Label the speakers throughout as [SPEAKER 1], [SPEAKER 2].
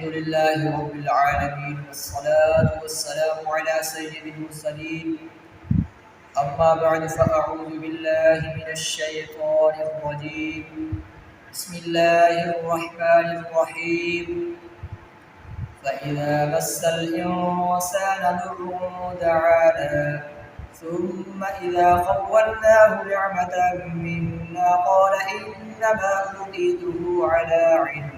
[SPEAKER 1] الحمد لله رب العالمين والصلاة والسلام على سيد المرسلين أما بعد فأعوذ بالله من الشيطان الرجيم بسم الله الرحمن الرحيم فإذا مس الإنسان ضر دعانا ثم إذا خولناه نعمة منا قال إنما أوتيته على علم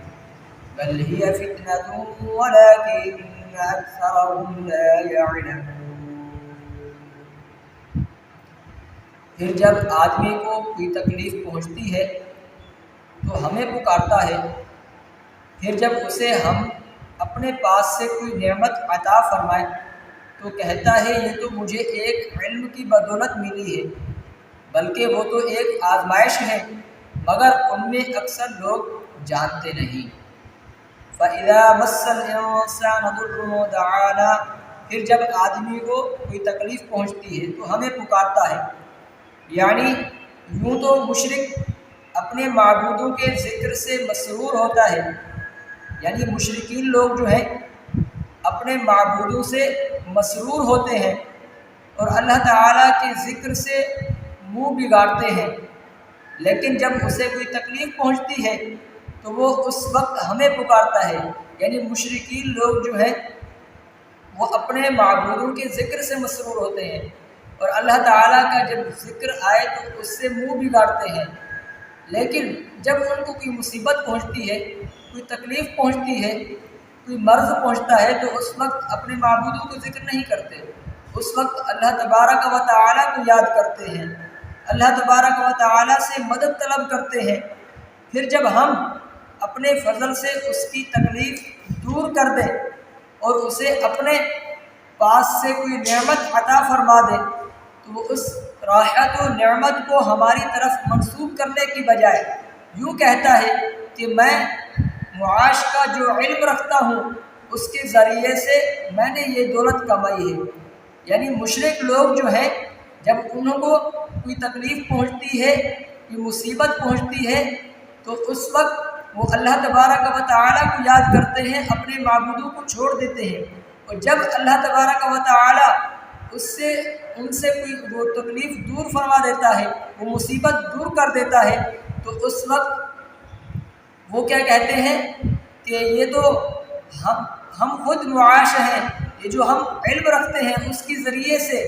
[SPEAKER 1] بل هي فتنة ولكن أكثرهم لا يعلمون۔ پھر جب آدمی کو کوئی تکلیف پہنچتی ہے تو ہمیں پکارتا ہے، پھر جب اسے ہم اپنے پاس سے کوئی نعمت عطا فرمائیں تو کہتا ہے یہ تو مجھے ایک علم کی بدولت ملی ہے، بلکہ وہ تو ایک آزمائش ہے، مگر ان میں اکثر لوگ جانتے نہیں۔ فَإِذَا مَسَّ الْإِنسَانَ ضُرٌّ دَعَانَا، پھر جب آدمی کو کوئی تکلیف پہنچتی ہے تو ہمیں پکارتا ہے، یعنی یوں تو مشرک اپنے معبودوں کے ذکر سے مسرور ہوتا ہے، یعنی مشرکین لوگ جو ہیں اپنے معبودوں سے مسرور ہوتے ہیں اور اللہ تعالیٰ کے ذکر سے منہ بگاڑتے ہیں، لیکن جب اسے کوئی تکلیف پہنچتی ہے تو وہ اس وقت ہمیں پکارتا ہے، یعنی مشرکین لوگ جو ہیں وہ اپنے معبودوں کے ذکر سے مسرور ہوتے ہیں اور اللہ تعالیٰ کا جب ذکر آئے تو اس سے منہ بگاڑتے ہیں، لیکن جب ان کو کوئی مصیبت پہنچتی ہے، کوئی تکلیف پہنچتی ہے، کوئی مرض پہنچتا ہے تو اس وقت اپنے معبودوں کو ذکر نہیں کرتے، اس وقت اللہ تبارک و تعالیٰ کو یاد کرتے ہیں، اللہ تبارک و تعالیٰ سے مدد طلب کرتے ہیں۔ پھر جب ہم اپنے فضل سے اس کی تکلیف دور کر دیں اور اسے اپنے پاس سے کوئی نعمت عطا فرما دیں تو وہ اس راحت و نعمت کو ہماری طرف منسوب کرنے کی بجائے یوں کہتا ہے کہ میں معاش کا جو علم رکھتا ہوں اس کے ذریعے سے میں نے یہ دولت کمائی ہے، یعنی مشرک لوگ جو ہیں جب انہوں کو کوئی تکلیف پہنچتی ہے، کوئی مصیبت پہنچتی ہے تو اس وقت وہ اللہ تبارک و تعالیٰ کو یاد کرتے ہیں، اپنے معبودوں کو چھوڑ دیتے ہیں، اور جب اللہ تبارک و تعالیٰ ان سے کوئی وہ تکلیف دور فرما دیتا ہے، وہ مصیبت دور کر دیتا ہے تو اس وقت وہ کیا کہتے ہیں کہ یہ تو ہم خود معاش ہیں، یہ جو ہم علم رکھتے ہیں اس کے ذریعے سے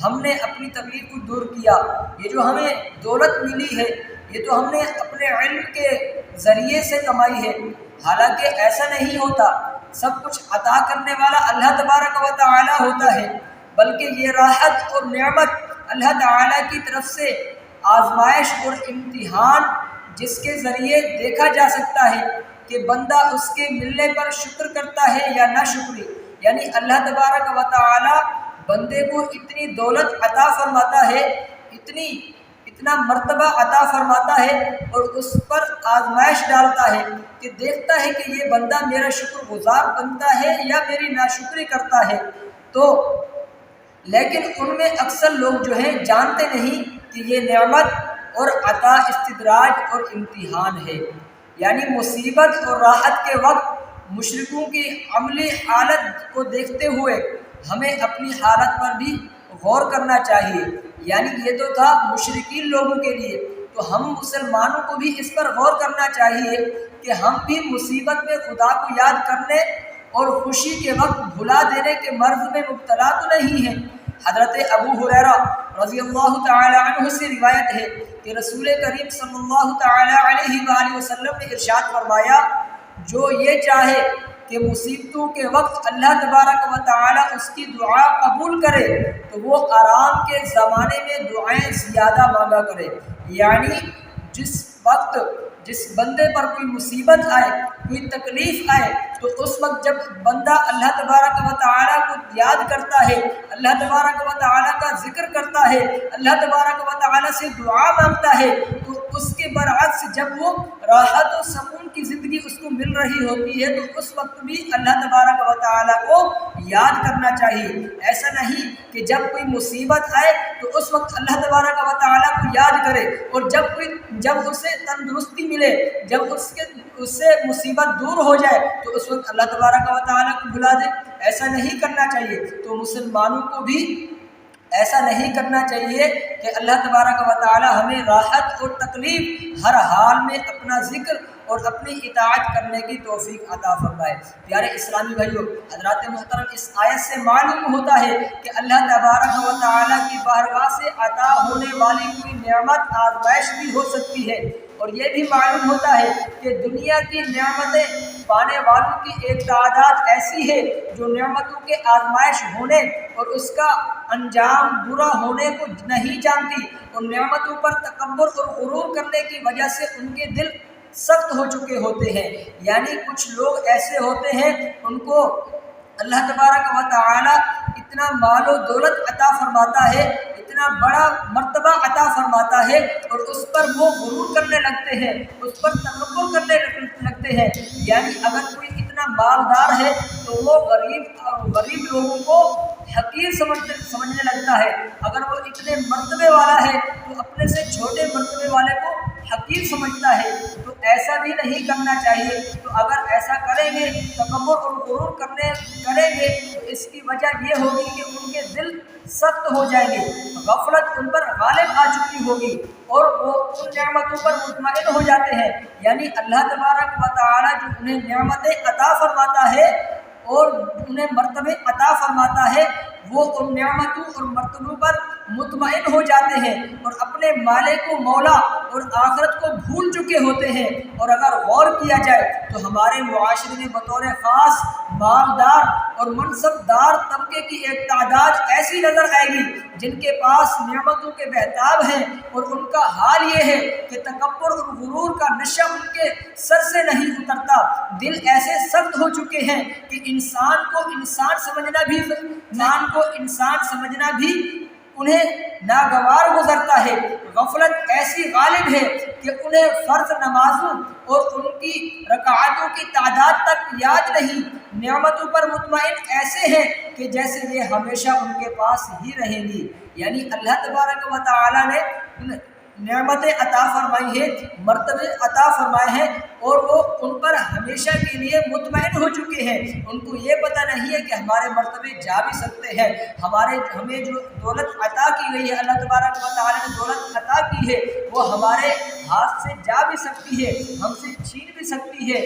[SPEAKER 1] ہم نے اپنی تکلیف کو دور کیا، یہ جو ہمیں دولت ملی ہے یہ تو ہم نے اپنے علم کے ذریعے سے کمائی ہے، حالانکہ ایسا نہیں ہوتا، سب کچھ عطا کرنے والا اللہ تبارک و تعالی ہوتا ہے، بلکہ یہ راحت اور نعمت اللہ تعالی کی طرف سے آزمائش اور امتحان جس کے ذریعے دیکھا جا سکتا ہے کہ بندہ اس کے ملنے پر شکر کرتا ہے یا نہ شکری، یعنی اللہ تبارک و تعالی بندے کو اتنی دولت عطا فرماتا ہے، اتنا مرتبہ عطا فرماتا ہے اور اس پر آزمائش ڈالتا ہے کہ دیکھتا ہے کہ یہ بندہ میرا شکر گزار بنتا ہے یا میری ناشکری کرتا ہے، تو لیکن ان میں اکثر لوگ جو ہیں جانتے نہیں کہ یہ نعمت اور عطا استدراج اور امتحان ہے، یعنی مصیبت اور راحت کے وقت مشرکوں کی عملی حالت کو دیکھتے ہوئے ہمیں اپنی حالت پر بھی غور کرنا چاہیے، یعنی یہ تو تھا مشرکین لوگوں کے لیے، تو ہم مسلمانوں کو بھی اس پر غور کرنا چاہیے کہ ہم بھی مصیبت میں خدا کو یاد کرنے اور خوشی کے وقت بھلا دینے کے مرض میں مبتلا تو نہیں ہیں۔ حضرت ابو ہریرہ رضی اللہ تعالی عنہ سے روایت ہے کہ رسول کریم صلی اللہ تعالی علیہ وآلہ وسلم نے ارشاد فرمایا، جو یہ چاہے کہ مصیبتوں کے وقت اللہ تبارک و تعالی اس کی دعا قبول کرے تو وہ آرام کے زمانے میں دعائیں زیادہ مانگا کرے، یعنی جس بندے پر کوئی مصیبت آئے، کوئی تکلیف آئے تو اس وقت جب بندہ اللہ تبارک و تعالیٰ کو یاد کرتا ہے، اللہ تبارک و تعالیٰ کا ذکر کرتا ہے، اللہ تبارک و تعالیٰ سے دعا مانگتا ہے تو اس کے برعکس جب وہ راحت و سکون کی زندگی اس کو مل رہی ہوتی ہے تو اس وقت بھی اللہ تبارک و تعالیٰ کو یاد کرنا چاہیے۔ ایسا نہیں کہ جب کوئی مصیبت آئے تو اس وقت اللہ تبارک و تعالیٰ کو یاد کرے، اور جب اسے تندرستی ملے، جب اس سے مصیبت دور ہو جائے تو اس وقت اللہ تبارک و تعالیٰ کو بھلا دے۔ ایسا نہیں کرنا چاہیے۔ تو مسلمانوں کو بھی ایسا نہیں کرنا چاہیے کہ اللہ تبارک و تعالی ہمیں راحت اور تکلیف ہر حال میں اپنا ذکر اور اپنی اطاعت کرنے کی توفیق عطا فرمائے۔ پیارے اسلامی بھائیوں، حضرات محترم، اس آیت سے معلوم ہوتا ہے کہ اللہ تبارک و تعالی کی بارگاہ سے عطا ہونے والی کوئی نعمت آزمائش بھی ہو سکتی ہے، اور یہ بھی معلوم ہوتا ہے کہ دنیا کی نعمتیں پانے والوں کی ایک تعداد ایسی ہے جو نعمتوں کے آزمائش ہونے اور اس کا انجام برا ہونے کو نہیں جانتی، اور نعمتوں پر تکبر اور غرور کرنے کی وجہ سے ان کے دل سخت ہو چکے ہوتے ہیں۔ یعنی کچھ لوگ ایسے ہوتے ہیں ان کو اللہ تبارک و تعالی اتنا مال و دولت عطا فرماتا ہے، اتنا بڑا مرتبہ عطا فرماتا ہے، اور اس پر وہ غرور کرنے لگتے ہیں، اس پر تکبر کرنے لگتے ہیں۔ یعنی اگر کوئی اتنا مالدار ہے تو وہ غریب لوگوں کو حقیر سمجھنے لگتا ہے، اگر وہ اتنے مرتبے والا ہے تو اپنے سے چھوٹے مرتبے والے کو حقیر سمجھتا ہے۔ تو ایسا بھی نہیں کرنا چاہیے۔ تو اگر ایسا کریں گے، تکبر اور غرور کریں گے تو اس کی وجہ یہ ہوگی کہ ان کے دل سخت ہو جائیں گے، غفلت ان پر غالب آ چکی ہوگی، اور وہ ان نعمتوں پر مطمئن ہو جاتے ہیں۔ یعنی اللہ تبارک و تعالی جو انہیں نعمتیں عطا فرماتا ہے اور انہیں مرتبے عطا فرماتا ہے، وہ ان نعمتوں اور مرتبوں پر مطمئن ہو جاتے ہیں اور اپنے مالک کو مولا اور آخرت کو بھول چکے ہوتے ہیں۔ اور اگر غور کیا جائے تو ہمارے معاشرے میں بطور خاص مالدار اور منصب دار طبقے کی ایک تعداد ایسی نظر آئے گی جن کے پاس نعمتوں کے بہتاب ہیں، اور ان کا حال یہ ہے کہ تکبر اور غرور کا نشہ ان کے سر سے نہیں اترتا۔ دل ایسے سخت ہو چکے ہیں کہ انسان کو انسان سمجھنا بھی انہیں ناگوار گزرتا ہے۔ غفلت ایسی غالب ہے کہ انہیں فرض نمازوں اور ان کی رکعاتوں کی تعداد تک یاد نہیں۔ نعمتوں پر مطمئن ایسے ہیں کہ جیسے یہ ہمیشہ ان کے پاس ہی رہیں گی۔ یعنی اللہ تبارک و تعالی نے نعمتیں عطا فرمائی ہیں، مرتبے عطا فرمائے ہیں، اور وہ ان پر ہمیشہ کے لیے مطمئن ہو چکے ہیں۔ ان کو یہ پتہ نہیں ہے کہ ہمارے مرتبے جا بھی سکتے ہیں، ہمیں جو دولت عطا کی گئی ہے، اللہ تبارک و تعالی نے دولت عطا کی ہے، وہ ہمارے ہاتھ سے جا بھی سکتی ہے، ہم سے چھین بھی سکتی ہے۔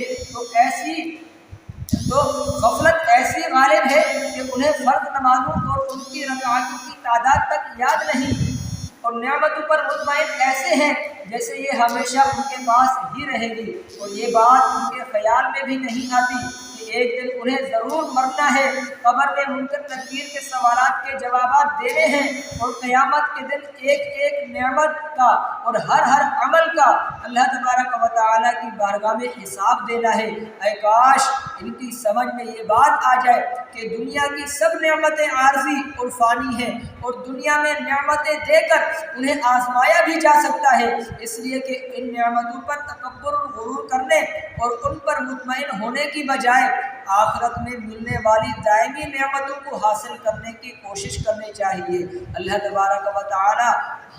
[SPEAKER 1] تو غفلت ایسی غالب ہے کہ انہیں فرض نمازوں اور ان کی رکعاتوں کی تعداد تک یاد نہیں، اور نعمتوں پر مطمئن ایسے ہیں جیسے یہ ہمیشہ ان کے پاس ہی رہے گی، اور یہ بات ان کے خیال میں بھی نہیں آتی کہ ایک دن انہیں ضرور مرنا ہے، قبر میں منکر نکیر کے سوالات کے جوابات دینے ہیں، اور قیامت کے دن ایک ایک نعمت کا اور ہر عمل کا اللہ تبارک و تعالیٰ کی بارگاہ میں حساب دینا ہے۔ اے کاش ان کی سمجھ میں یہ بات آ جائے کہ دنیا کی سب نعمتیں عارضی اور فانی ہیں، اور دنیا میں نعمتیں دے کر انہیں آزمایا بھی جا سکتا ہے، اس لیے کہ ان نعمتوں پر تکبر اور غرور کرنے اور ان پر مطمئن ہونے کی بجائے آخرت میں ملنے والی دائمی نعمتوں کو حاصل کرنے کی کوشش کرنی چاہیے۔ اللہ تبارک و تعالی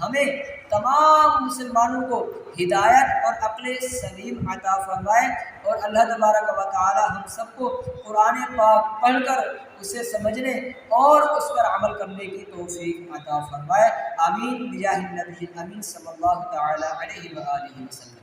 [SPEAKER 1] ہمیں تمام مسلمانوں کو ہدایت اور عقل سلیم عطا فرمائے، اور اللہ تبارک و تعالی ہم سب کو قرآن پاک پڑھ کر اسے سمجھنے اور اس پر عمل کرنے کی توفیق عطا فرمائے۔ آمین بجاہ النبی الامین صلی اللہ تعالی علیہ وآلہ وسلم۔